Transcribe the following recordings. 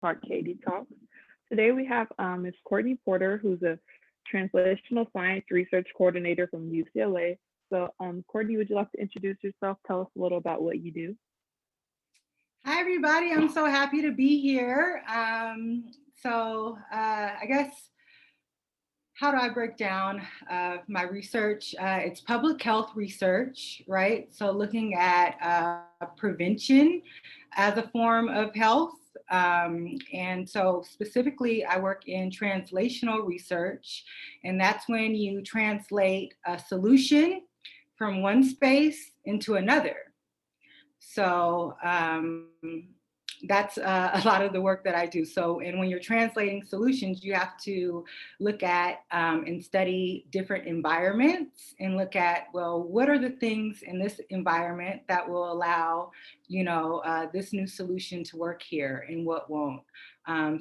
Talk Katie Talks. Today we have Ms. Courtney Porter, who's a translational science research coordinator from UCLA. So, Courtney, would you like to introduce yourself? Tell us a little about what you do. Hi, everybody. I'm so happy to be here. I guess, how do I break down my research? It's public health research, right? So looking at prevention as a form of health. And so specifically, I work in translational research, and that's when you translate a solution from one space into another. So that's a lot of the work that I do. So, and when you're translating solutions, you have to look at and study different environments and look at, well, what are the things in this environment that will allow, this new solution to work here and what won't.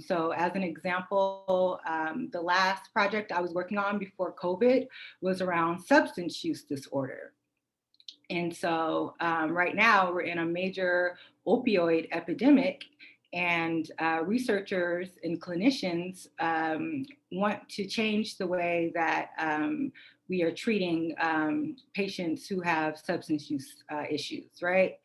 So as an example, the last project I was working on before COVID was around substance use disorder. And so right now we're in a major opioid epidemic, and researchers and clinicians want to change the way that we are treating patients who have substance use issues, right?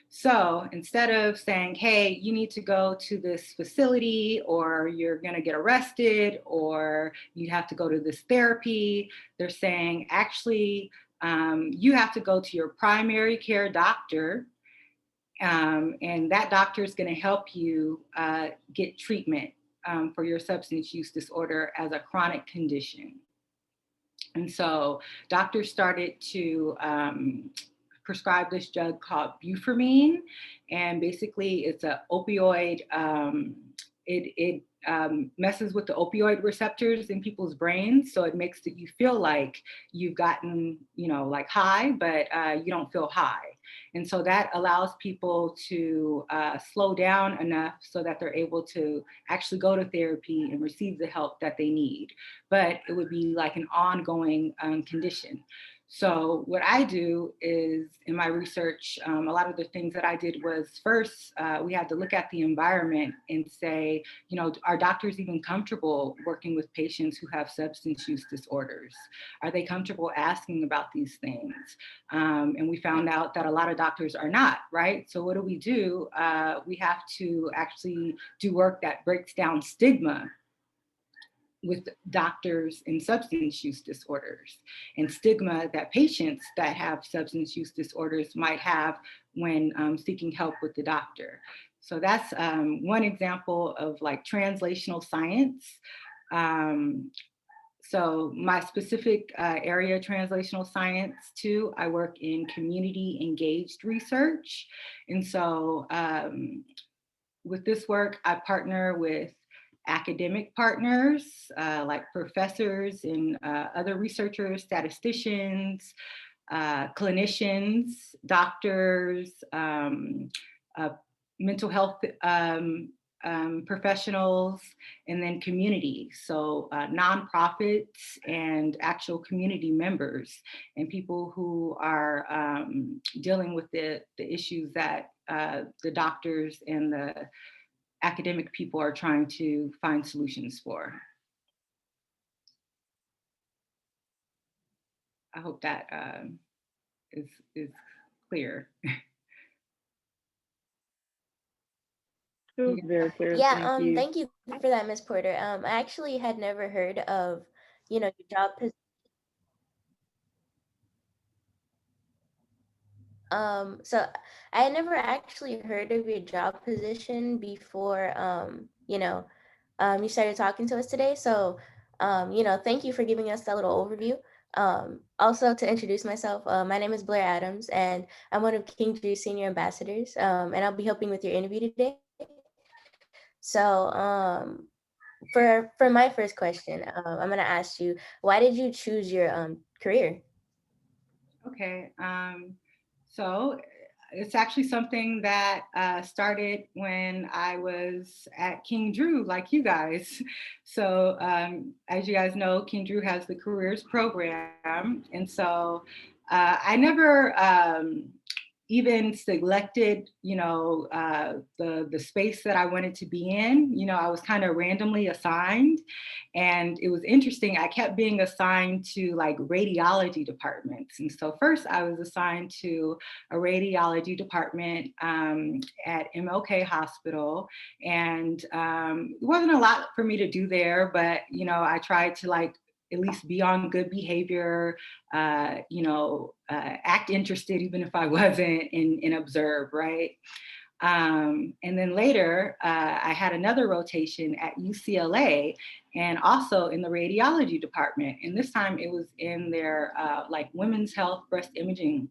So instead of saying, hey, you need to go to this facility, or you're going to get arrested, or you have to go to this therapy, they're saying, actually, you have to go to your primary care doctor, and that doctor is going to help you get treatment for your substance use disorder as a chronic condition. And so doctors started to prescribe this drug called buprenorphine, and basically it's an opioid. It messes with the opioid receptors in people's brains, so it makes you feel like you've gotten, like high, but you don't feel high. And so that allows people to slow down enough so that they're able to actually go to therapy and receive the help that they need. But it would be like an ongoing condition. So what I do is, in my research, a lot of the things that I did was, first, we had to look at the environment and say, are doctors even comfortable working with patients who have substance use disorders? Are they comfortable asking about these things? And we found out that a lot of doctors are not, right? So what do? We have to actually do work that breaks down stigma with doctors and substance use disorders, and stigma that patients that have substance use disorders might have when seeking help with the doctor. So that's one example of like translational science. So my specific area, translational science too, I work in community engaged research. And so with this work, I partner with academic partners like professors and other researchers, statisticians, clinicians, doctors, mental health professionals, and then community. So nonprofits and actual community members, and people who are dealing with the issues that the doctors and the academic people are trying to find solutions for. I hope that is clear. It was very clear. Yeah, Thank you. thank you for that, Miss Porter. I actually had never heard of, your job so I had never actually heard of your job position before, you started talking to us today. So, thank you for giving us that little overview. Also, to introduce myself, my name is Blair Adams, and I'm one of King Drew's senior ambassadors, and I'll be helping with your interview today. So, for my first question, I'm gonna ask you, why did you choose your career? Okay, so it's actually something that started when I was at King Drew, like you guys. So as you guys know, King Drew has the careers program. And so I never even selected, the space that I wanted to be in. I was kind of randomly assigned, and it was interesting. I kept being assigned to like radiology departments. And so first I was assigned to a radiology department at MLK Hospital. And it wasn't a lot for me to do there, but, I tried to like at least be on good behavior, act interested, even if I wasn't, and observe, right? And then later, I had another rotation at UCLA and also in the radiology department. And this time it was in their like women's health breast imaging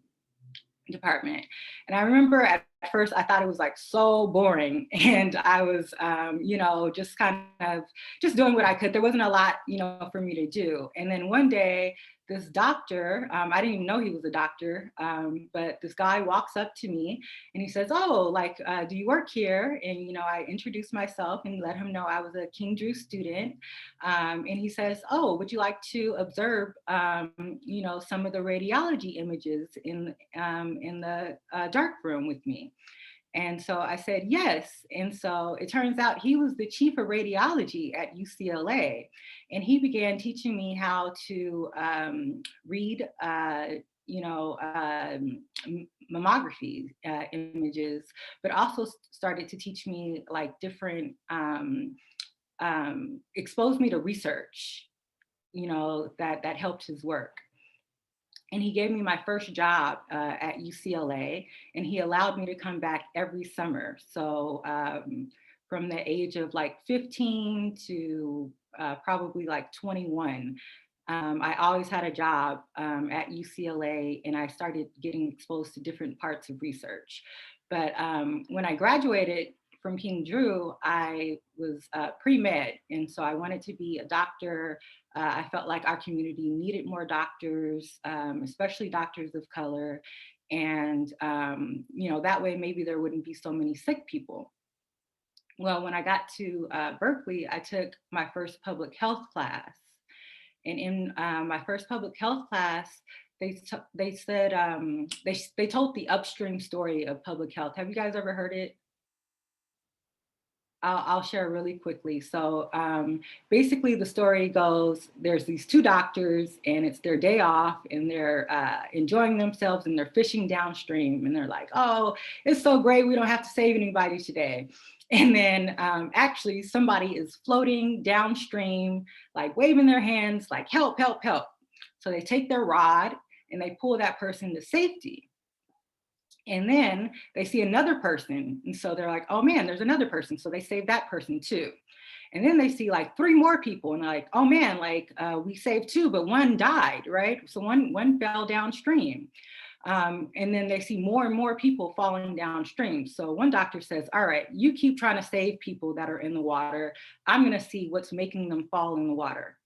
department. And I remember at first I thought it was like so boring, and I was just kind of just doing what I could. There wasn't a lot for me to do. And then one day this doctor, I didn't even know he was a doctor, but this guy walks up to me and he says, "Oh, like, do you work here?" And I introduced myself and let him know I was a King Drew student. And he says, "Oh, would you like to observe some of the radiology images in the dark room with me?" And so I said yes. And so it turns out he was the chief of radiology at UCLA. And he began teaching me how to read, mammography images, but also started to teach me like different, exposed me to research, that helped his work. And he gave me my first job at UCLA, and he allowed me to come back every summer. So from the age of like 15 to probably like 21, I always had a job at UCLA, and I started getting exposed to different parts of research. But when I graduated from King Drew, I was pre-med, and so I wanted to be a doctor. I felt like our community needed more doctors, especially doctors of color. And, that way maybe there wouldn't be so many sick people. Well, when I got to Berkeley, I took my first public health class. And in my first public health class, they said, they told the upstream story of public health. Have you guys ever heard it? I'll share really quickly. So basically the story goes, there's these two doctors and it's their day off, and they're enjoying themselves, and they're fishing downstream, and they're like, "Oh, it's so great, we don't have to save anybody today." And then actually somebody is floating downstream, like waving their hands like, "Help, help, help." So they take their rod and they pull that person to safety. And then they see another person. And so they're like, "Oh man, there's another person." So they save that person too. And then they see like three more people, and they're like, "Oh man, like we saved two, but one died," right? So one fell downstream. And then they see more and more people falling downstream. So one doctor says, "All right, you keep trying to save people that are in the water. I'm going to see what's making them fall in the water."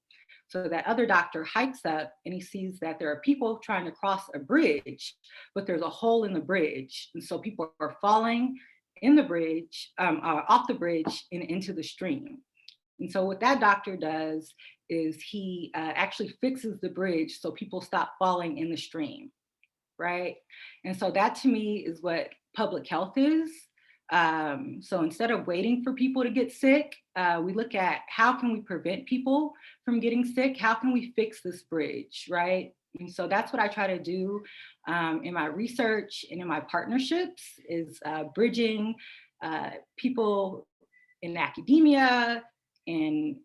So that other doctor hikes up and he sees that there are people trying to cross a bridge, but there's a hole in the bridge. And so people are falling in the bridge, off the bridge and into the stream. And so what that doctor does is he actually fixes the bridge so people stop falling in the stream, right? And so that to me is what public health is. So instead of waiting for people to get sick, we look at how can we prevent people from getting sick? How can we fix this bridge, right? And so that's what I try to do in my research and in my partnerships, is bridging people in academia, in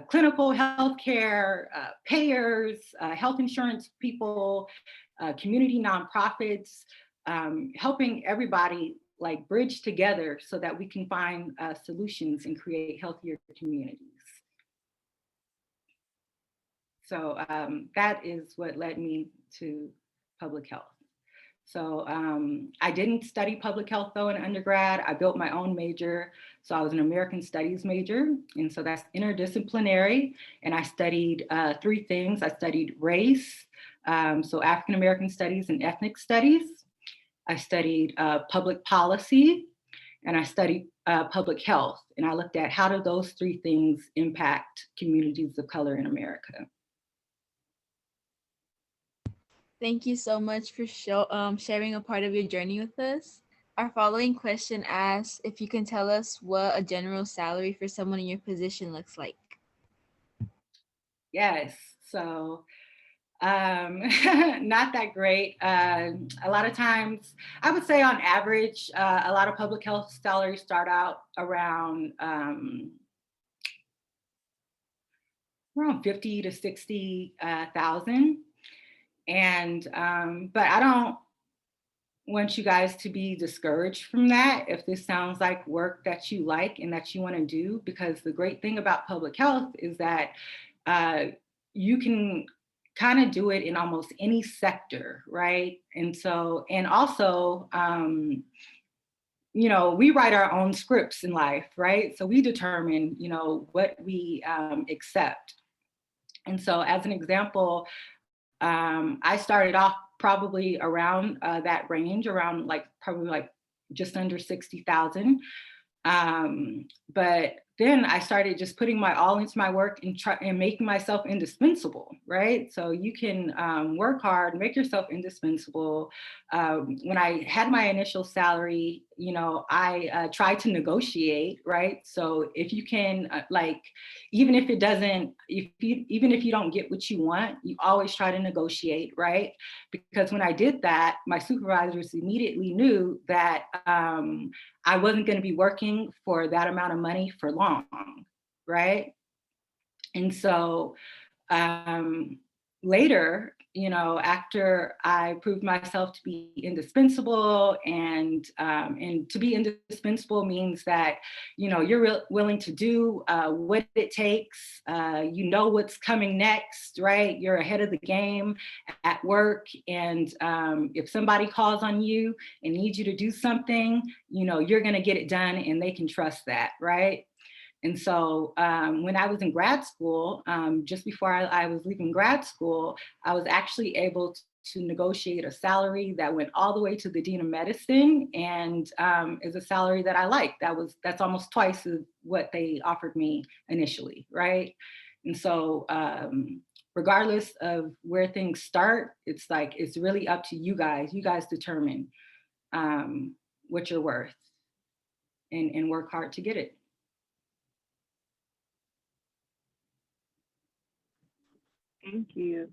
clinical healthcare, payers, health insurance people, community nonprofits, helping everybody like bridge together so that we can find solutions and create healthier communities. So that is what led me to public health. So I didn't study public health though in undergrad. I built my own major. So I was an American Studies major. And so that's interdisciplinary. And I studied three things. I studied race, so African American studies and ethnic studies. I studied public policy, and I studied public health. And I looked at how do those three things impact communities of color in America. Thank you so much for sharing a part of your journey with us. Our following question asks if you can tell us what a general salary for someone in your position looks like. Yes. So not that great. A lot of times, I would say on average, a lot of public health salaries start out around 50 to 60,000. And but I don't want you guys to be discouraged from that if this sounds like work that you like and that you want to do, because the great thing about public health is that uh, you can kind of do it in almost any sector, right? And so, and also, we write our own scripts in life, right? So we determine, what we accept. And so, as an example, I started off probably around that range, around probably just under 60,000. But then I started just putting my all into my work and making myself indispensable, right? So you can work hard, make yourself indispensable. When I had my initial salary, I tried to negotiate, right? So if you can, even if it doesn't, even if you don't get what you want, you always try to negotiate, right? Because when I did that, my supervisors immediately knew that I wasn't going to be working for that amount of money for long, right? And so later, after I proved myself to be indispensable, and to be indispensable means that, you're willing to do what it takes. What's coming next, right? You're ahead of the game at work. And if somebody calls on you and needs you to do something, you're going to get it done and they can trust that, right? And so when I was in grad school, just before I was leaving grad school, I was actually able to negotiate a salary that went all the way to the Dean of Medicine, and is a salary that I like. That's almost twice of what they offered me initially, right? And so regardless of where things start, it's really up to you guys. You guys determine what you're worth, and work hard to get it. Thank you.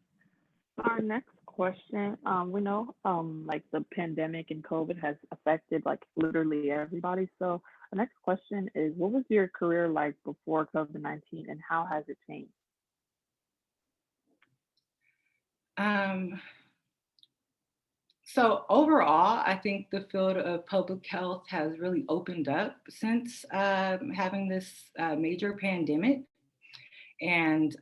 Our next question, we know like the pandemic and COVID has affected like literally everybody. So the next question is, what was your career like before COVID-19 and how has it changed? So overall, I think the field of public health has really opened up since having this major pandemic. And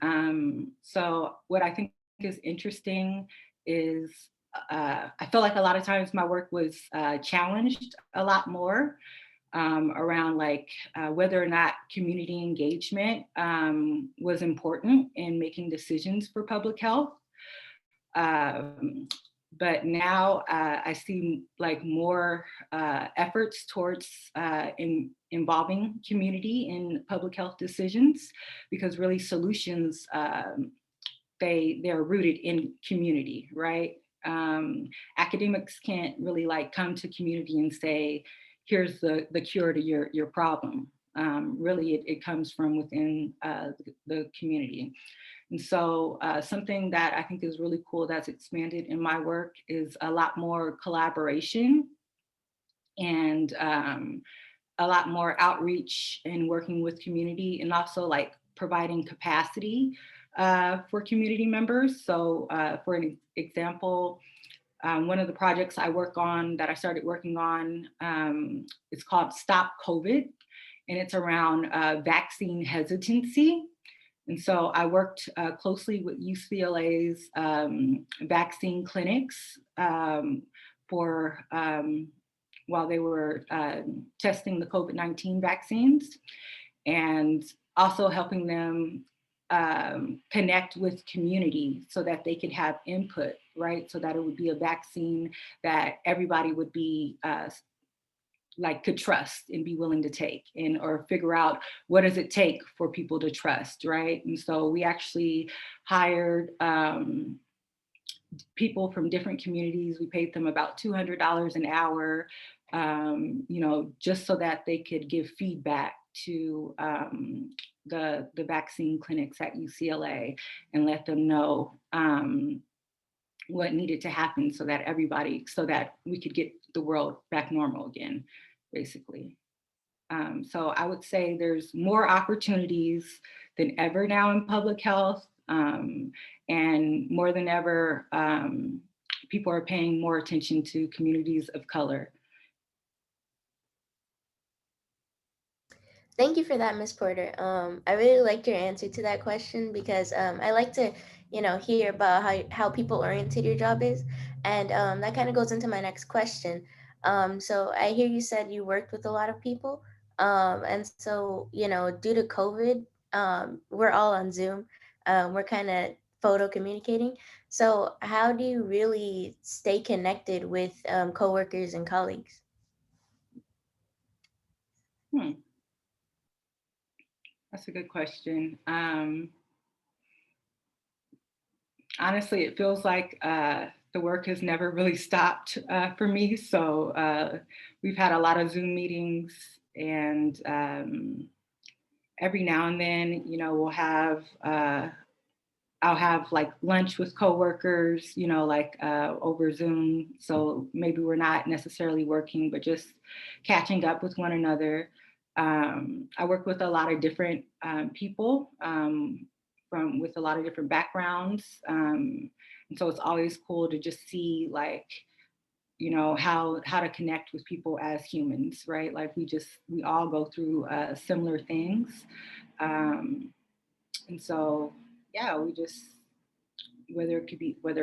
so what I think is interesting is I feel like a lot of times my work was challenged a lot more around whether or not community engagement was important in making decisions for public health. Um, but now I see more efforts towards involving community in public health decisions, because really solutions, they're rooted in community, right? Academics can't really come to community and say, here's the cure to your problem. Really, it comes from within the community. And so something that I think is really cool that's expanded in my work is a lot more collaboration, and a lot more outreach and working with community, and also providing capacity for community members. So for an example, one of the projects that I started working on, it's called Stop COVID, and it's around vaccine hesitancy. And so I worked closely with UCLA's vaccine clinics while they were testing the COVID-19 vaccines, and also helping them connect with community so that they could have input, right? So that it would be a vaccine that everybody would be could trust and be willing to take, or figure out what does it take for people to trust, right? And so we actually hired people from different communities. We paid them about $200 an hour, just so that they could give feedback to the vaccine clinics at UCLA and let them know what needed to happen so that we could get the world back normal again, basically. So I would say there's more opportunities than ever now in public health. And more than ever, people are paying more attention to communities of color. Thank you for that, Miss Porter. I really liked your answer to that question because I like to, hear about how people oriented your job is, and that kind of goes into my next question. So I hear you said you worked with a lot of people, and so due to COVID, we're all on Zoom. We're kind of photo communicating. So how do you really stay connected with coworkers and colleagues? Hmm. That's a good question. Honestly, it feels like the work has never really stopped for me. So we've had a lot of Zoom meetings, and every now and then, I'll have like lunch with coworkers, over Zoom. So maybe we're not necessarily working, but just catching up with one another. I work with a lot of different people with a lot of different backgrounds. And so it's always cool to just see how to connect with people as humans, right? Like we all go through similar things. And so, yeah, whether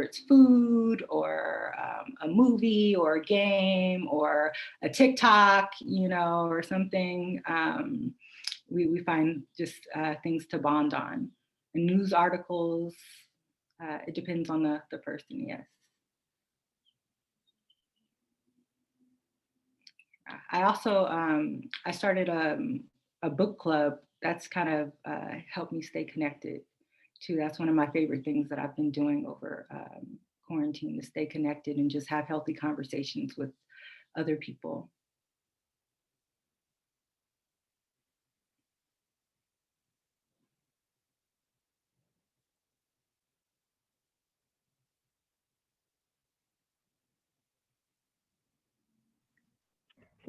it's food or a movie or a game or a TikTok, or something, we find just things to bond on. And news articles, it depends on the person, yes. I also, I started a book club that's kind of helped me stay connected too. That's one of my favorite things that I've been doing over quarantine, to stay connected and just have healthy conversations with other people.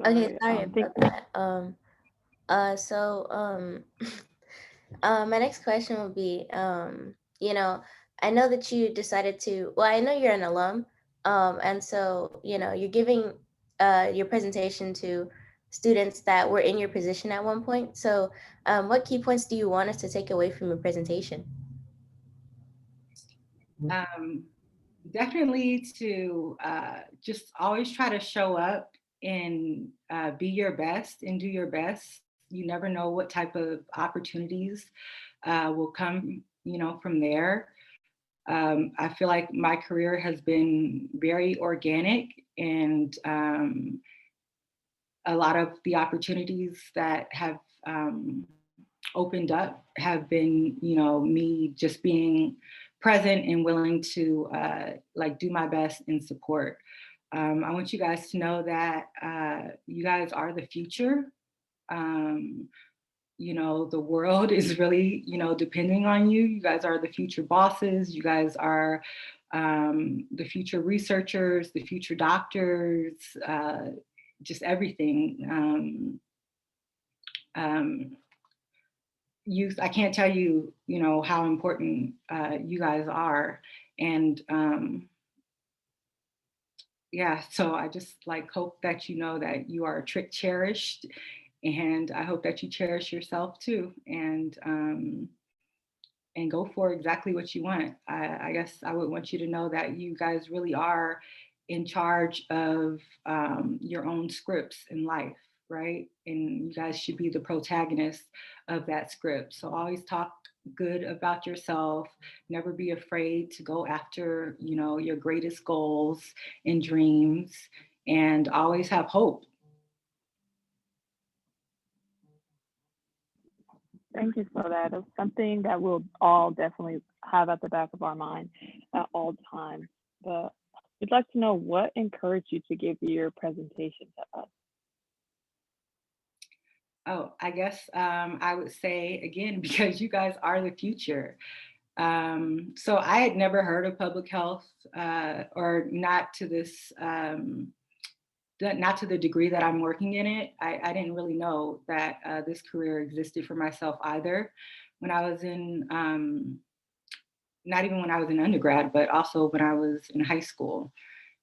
Okay, Sorry. sorry about that. So my next question would be, I know that you decided to, well, I know you're an alum, and so, you're giving your presentation to students that were in your position at one point. So, what key points do you want us to take away from your presentation? Um, Definitely to just always try to show up and be your best and do your best. You never know what type of opportunities will come, from there. I feel like my career has been very organic, and a lot of the opportunities that have opened up have been, me just being present and willing to do my best in support. I want you guys to know that you guys are the future. Um, the world is really, depending on you. You guys are the future bosses. You guys are the future researchers, the future doctors, just everything. Youth, I can't tell you, how important you guys are. And yeah, so I just hope that you know that you are cherished, and I hope that you cherish yourself too, and go for exactly what you want. I guess I would want you to know that you guys really are in charge of your own scripts in life, right? And you guys should be the protagonist of that script. So always talk good about yourself. Never be afraid to go after, your greatest goals and dreams, and always have hope. Thank you for that. It's something that we'll all definitely have at the back of our mind at all times. but we'd like to know what encouraged you to give your presentation to us. Oh, I guess I would say again, because you guys are the future. So I had never heard of public health, or not to this, not to the degree that I'm working in it. I didn't really know that this career existed for myself either. When I was in, not even when I was in undergrad, but also when I was in high school.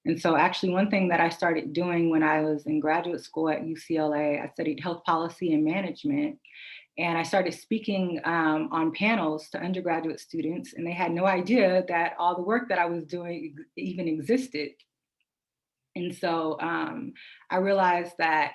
And so actually one thing that I started doing when I was in graduate school at UCLA, I studied health policy and management. And I started speaking on panels to undergraduate students, and they had no idea that all the work that I was doing even existed. And so I realized that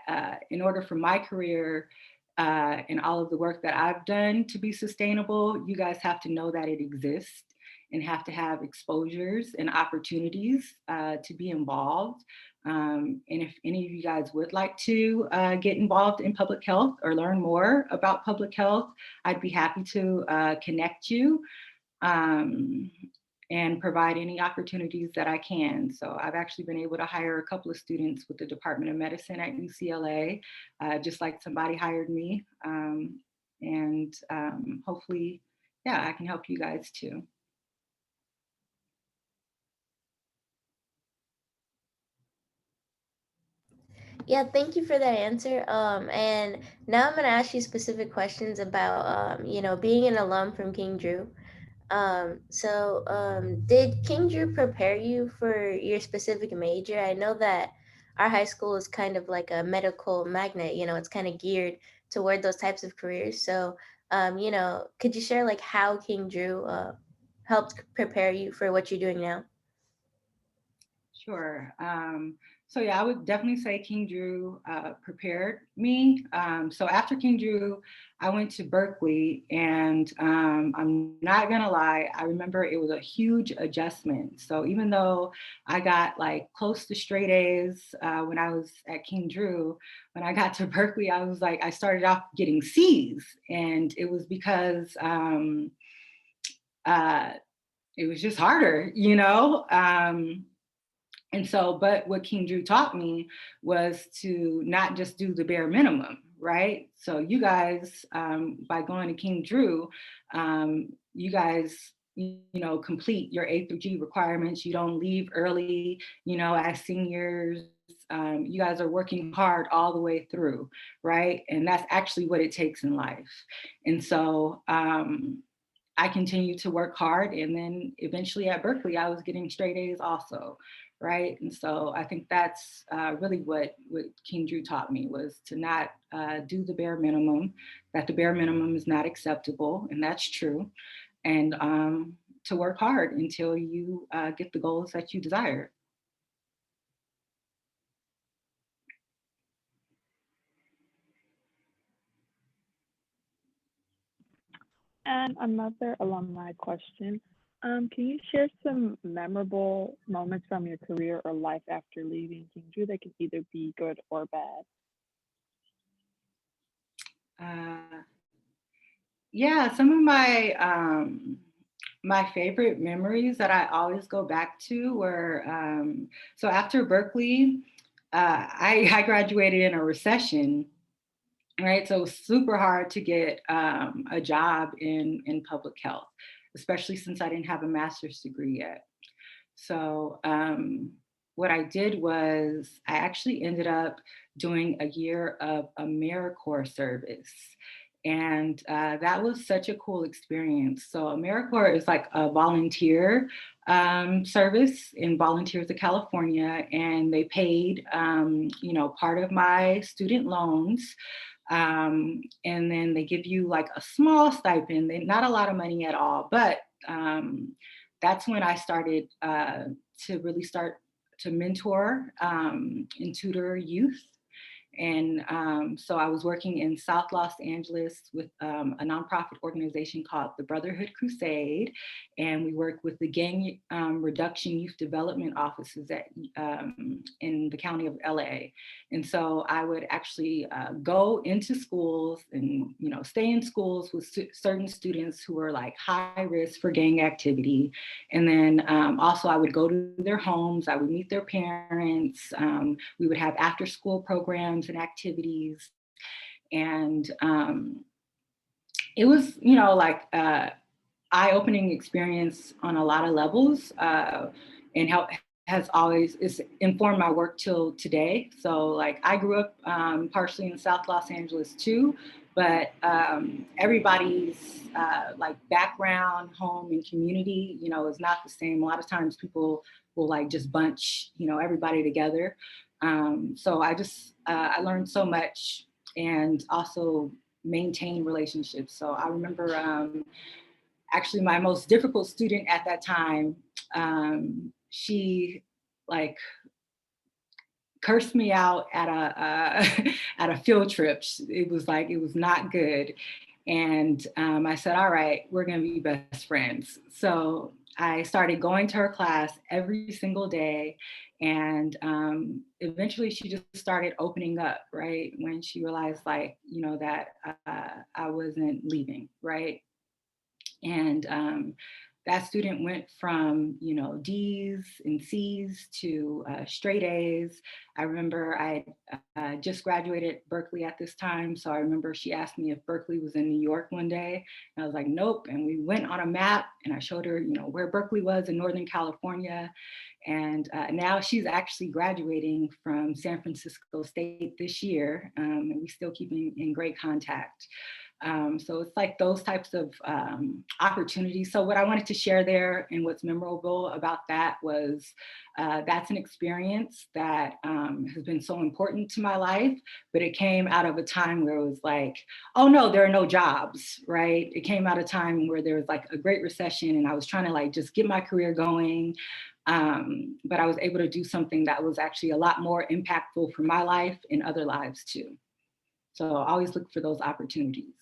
in order for my career and all of the work that I've done to be sustainable, you guys have to know that it exists and have to have exposures and opportunities to be involved. And if any of you guys would like to get involved in public health or learn more about public health, I'd be happy to connect you. Um, and provide any opportunities that I can. So I've actually been able to hire a couple of students with the Department of Medicine at UCLA, just like somebody hired me. And hopefully, yeah, I can help you guys too. Yeah, thank you for that answer. And now I'm gonna ask you specific questions about, being an alum from King Drew. Did King Drew prepare you for your specific major? I know that our high school is kind of like a medical magnet, it's kind of geared toward those types of careers. So, could you share like how King Drew helped prepare you for what you're doing now? Sure. So yeah, I would definitely say King Drew prepared me. So after King Drew, I went to Berkeley, and I'm not gonna lie, I remember it was a huge adjustment. So even though I got like close to straight A's when I was at King Drew, when I got to Berkeley, I was like, I started off getting C's, and it was because uh, it was just harder, you know. And so, but what King Drew taught me was to not just do the bare minimum, right? So you guys, by going to King Drew, you guys, complete your A through G requirements. You don't leave early, as seniors. You guys are working hard all the way through, right? And that's actually what it takes in life. And so, I continued to work hard, and then eventually at Berkeley, I was getting straight A's also, right? And so I think that's really what King Drew taught me, was to not do the bare minimum, that the bare minimum is not acceptable, and that's true, and to work hard until you get the goals that you desire. And another alumni question. Can you share some memorable moments from your career or life after leaving King Drew that can either be good or bad? Uh, yeah, some of my favorite memories that I always go back to were so after Berkeley, I graduated in a recession, right? So it was super hard to get a job in public health, especially since I didn't have a master's degree yet. So what I did was I actually ended up doing a year of AmeriCorps service. And that was such a cool experience. So AmeriCorps is like a volunteer service in Volunteers of California, and they paid, part of my student loans. And then they give you like a small stipend, not a lot of money at all, but that's when I started to really start to mentor and tutor youth. And so I was working in South Los Angeles with a nonprofit organization called the Brotherhood Crusade. And we work with the gang reduction youth development offices in the county of LA. And so I would actually go into schools and, stay in schools with certain students who were like high risk for gang activity. And then also I would go to their homes, I would meet their parents. We would have after school programs and activities. And it was, like eye-opening experience on a lot of levels, and has always is informed my work till today. So like I grew up partially in South Los Angeles too, but everybody's like background, home, and community, is not the same. A lot of times people will like just bunch, everybody together. So I learned so much and also maintain relationships. So I remember actually my most difficult student at that time, she like cursed me out at a at a field trip. It was not good. And I said, all right, we're gonna be best friends. So I started going to her class every single day. And eventually she just started opening up, right? When she realized like, that I wasn't leaving, right? And that student went from, D's and C's to straight A's. I remember I just graduated Berkeley at this time. So I remember she asked me if Berkeley was in New York one day. And I was like, nope. And we went on a map and I showed her, where Berkeley was in Northern California. And now she's actually graduating from San Francisco State this year. And we still keep in great contact. So it's like those types of opportunities. So what I wanted to share there and what's memorable about that was that's an experience that has been so important to my life, but it came out of a time where it was like, oh no, there are no jobs, right? It came out of a time where there was like a great recession and I was trying to like just get my career going. But I was able to do something that was actually a lot more impactful for my life and other lives too. So I always look for those opportunities.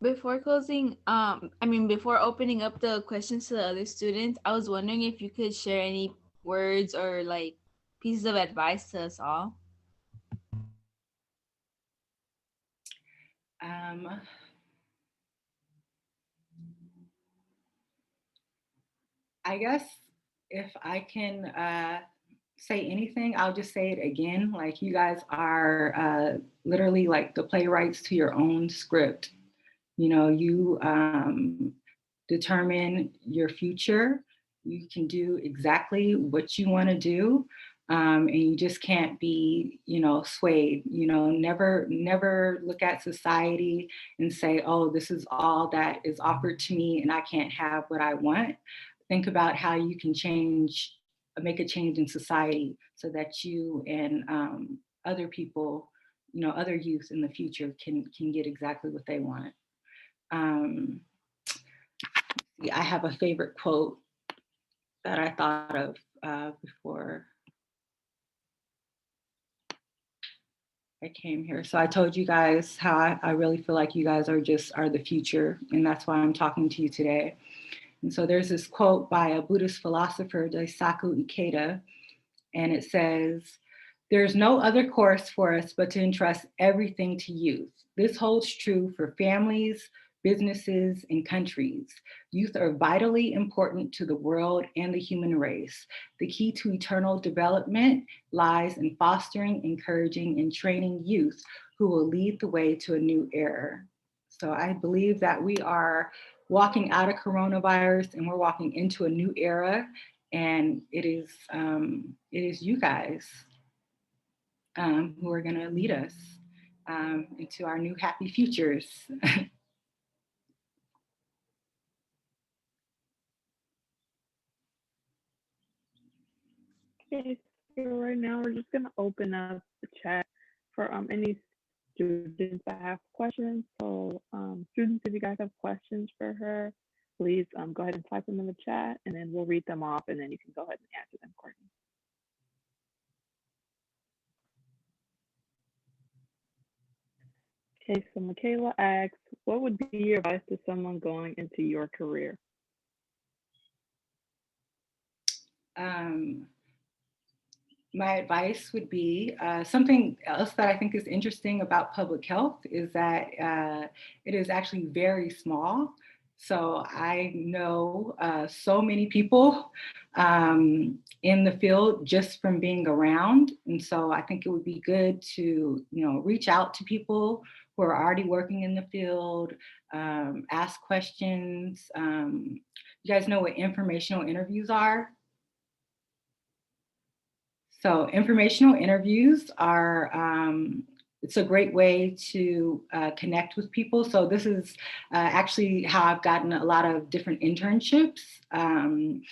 Before closing, before opening up the questions to the other students, I was wondering if you could share any words or like pieces of advice to us all. I guess if I can say anything, I'll just say it again. Like you guys are literally like the playwrights to your own script. You determine your future. You can do exactly what you want to do. And you just can't be, swayed. Never look at society and say, oh, this is all that is offered to me and I can't have what I want. Think about how you can make a change in society so that you and other people, other youth in the future can get exactly what they want. I have a favorite quote that I thought of before I came here. So I told you guys how I really feel like you guys are the future, and that's why I'm talking to you today. And so there's this quote by a Buddhist philosopher, Daisaku Ikeda, and it says, "There's no other course for us but to entrust everything to youth. This holds true for families, businesses, and countries. Youth are vitally important to the world and the human race. The key to eternal development lies in fostering, encouraging, and training youth who will lead the way to a new era." So I believe that we are walking out of coronavirus and we're walking into a new era. And it is you guys who are going to lead us into our new happy futures. Okay, so right now we're just gonna open up the chat for any students that have questions. So students, if you guys have questions for her, please go ahead and type them in the chat, and then we'll read them off, and then you can go ahead and answer them, Courtney. Okay, so Michaela asks, what would be your advice to someone going into your career? My advice would be something else that I think is interesting about public health is that it is actually very small. So I know so many people in the field just from being around. And so I think it would be good to, reach out to people who are already working in the field, ask questions. You guys know what informational interviews are? So informational interviews are, it's a great way to connect with people. So this is actually how I've gotten a lot of different internships. And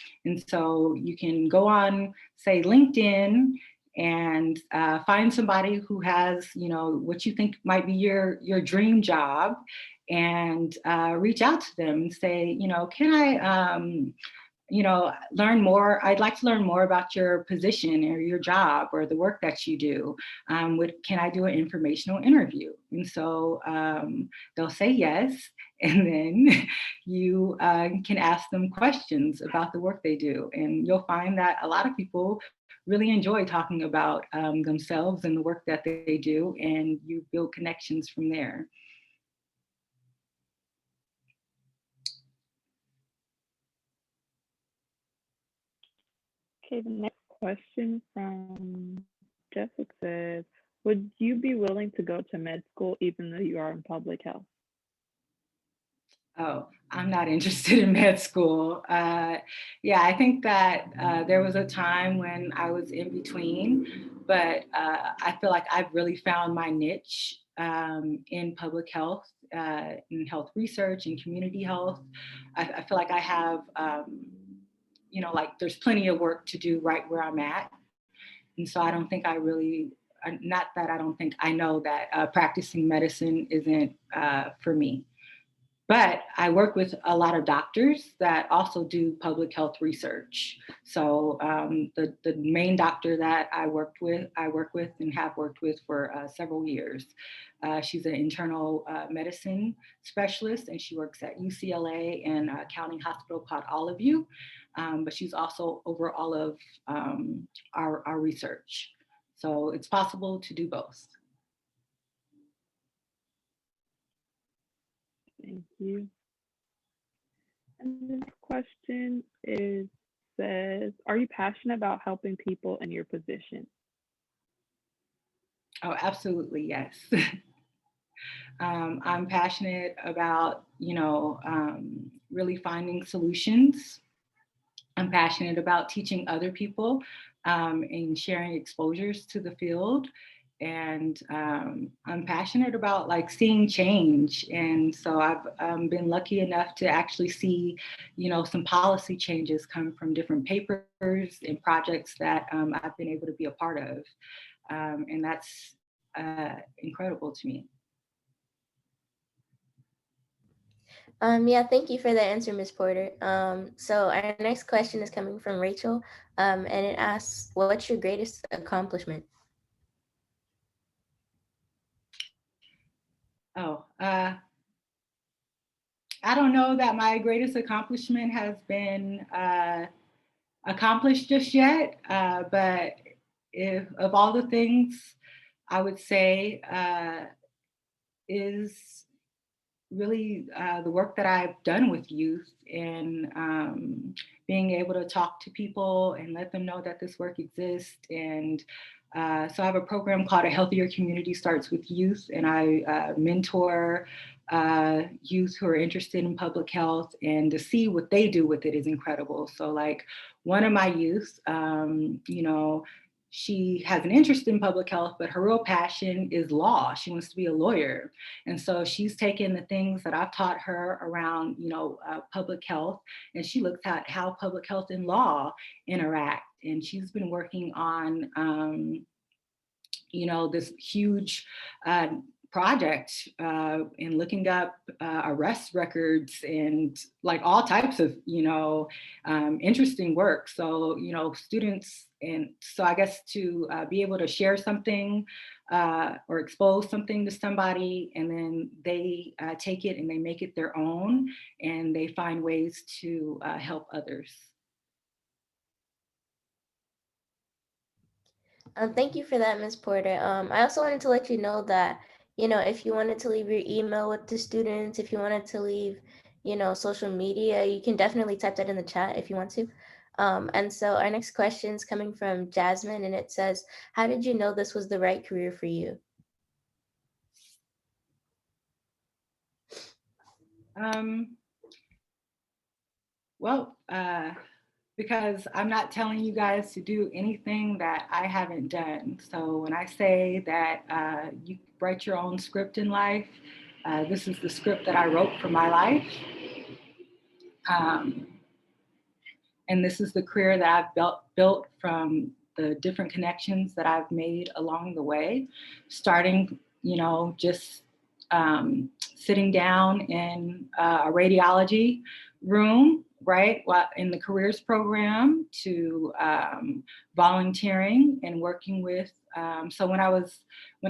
so you can go on, say, LinkedIn and find somebody who has, what you think might be your dream job and reach out to them and say, can I, learn more. I'd like to learn more about your position or your job or the work that you do. Can I do an informational interview? And so they'll say yes. And then you can ask them questions about the work they do. And you'll find that a lot of people really enjoy talking about themselves and the work that they do. And you build connections from there. Okay, the next question from Jessica says, would you be willing to go to med school even though you are in public health? Oh, I'm not interested in med school. Yeah, I think that there was a time when I was in between, but I feel like I've really found my niche in public health, in health research and community health. I feel like I have, there's plenty of work to do right where I'm at. And so I don't think I really, not that I don't think, I know that practicing medicine isn't for me. But I work with a lot of doctors that also do public health research. So the main doctor that I work with and have worked with for several years. She's an internal medicine specialist, and she works at UCLA and a county hospital called All of You. But she's also over all of our research. So it's possible to do both. Thank you. And the next question says, are you passionate about helping people in your position? Oh, absolutely, yes. I'm passionate about, really finding solutions. I'm passionate about teaching other people and sharing exposures to the field. And I'm passionate about seeing change. And so I've been lucky enough to actually see, some policy changes come from different papers and projects that I've been able to be a part of. And that's incredible to me. Yeah, thank you for the answer, Ms. Porter. So our next question is coming from Rachel, and it asks, what's your greatest accomplishment? Oh, I don't know that my greatest accomplishment has been accomplished just yet, but if of all the things I would say is really the work that I've done with youth and being able to talk to people and let them know that this work exists. And so I have a program called A Healthier Community Starts with Youth, and I mentor youth who are interested in public health, and to see what they do with it is incredible. So one of my youth, she has an interest in public health, but her real passion is law. She wants to be a lawyer. And so she's taken the things that I've taught her around, public health, and she looks at how public health and law interact. And she's been working on, this huge project and looking up arrest records and like all types of, interesting work. So, students, and so I guess to be able to share something or expose something to somebody, and then they take it and they make it their own, and they find ways to help others. Thank you for that, Ms. Porter. I also wanted to let you know that, if you wanted to leave your email with the students, if you wanted to leave, social media, you can definitely type that in the chat if you want to. And so our next question is coming from Jasmine, and it says, how did you know this was the right career for you? Well, because I'm not telling you guys to do anything that I haven't done. So when I say that you write your own script in life, this is the script that I wrote for my life. And this is the career that I've built from the different connections that I've made along the way, starting, just sitting down in a radiology room, right, in the careers program, to volunteering and working with. So when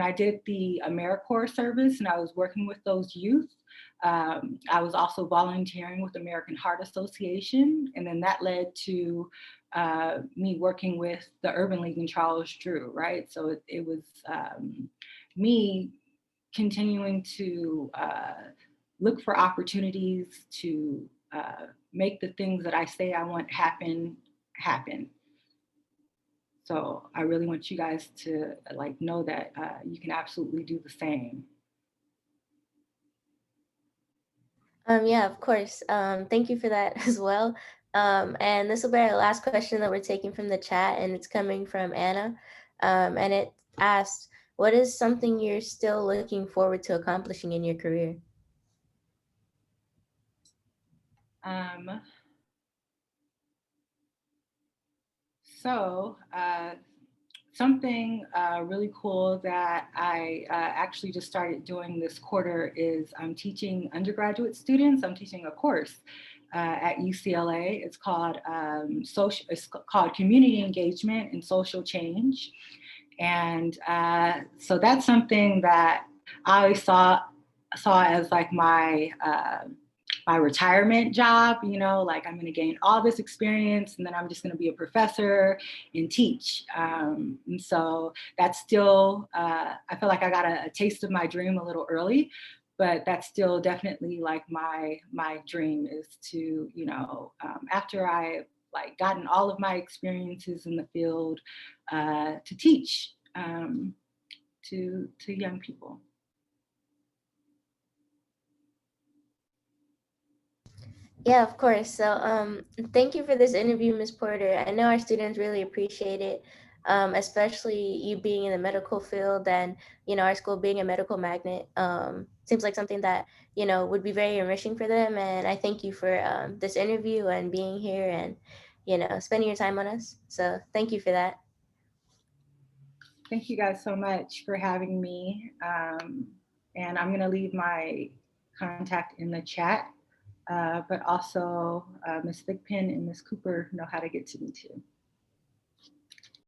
I did the AmeriCorps service and I was working with those youth, I was also volunteering with the American Heart Association, and then that led to me working with the Urban League and Charles Drew, right? So it was me continuing to look for opportunities to make the things that I say I want happen. So I really want you guys to know that you can absolutely do the same. Yeah, of course. Thank you for that as well. And this will be our last question that we're taking from the chat, and it's coming from Anna. And it asked, what is something you're still looking forward to accomplishing in your career? Something really cool that I actually just started doing this quarter is I'm teaching undergraduate students. I'm teaching a course at UCLA. It's called Community Engagement and Social Change, and so that's something that I always saw as like my retirement job, like I'm going to gain all this experience and then I'm just going to be a professor and teach. And so that's still, I feel like I got a taste of my dream a little early, but that's still definitely like my dream is to, after I gotten all of my experiences in the field, to teach to young people. Yeah, of course. So thank you for this interview, Ms. Porter. I know our students really appreciate it, especially you being in the medical field and, our school being a medical magnet. Seems like something that, would be very enriching for them. And I thank you for this interview and being here and, spending your time on us. So thank you for that. Thank you guys so much for having me. And I'm going to leave my contact in the chat. But also Ms. Thigpen and Ms. Cooper know how to get to me too.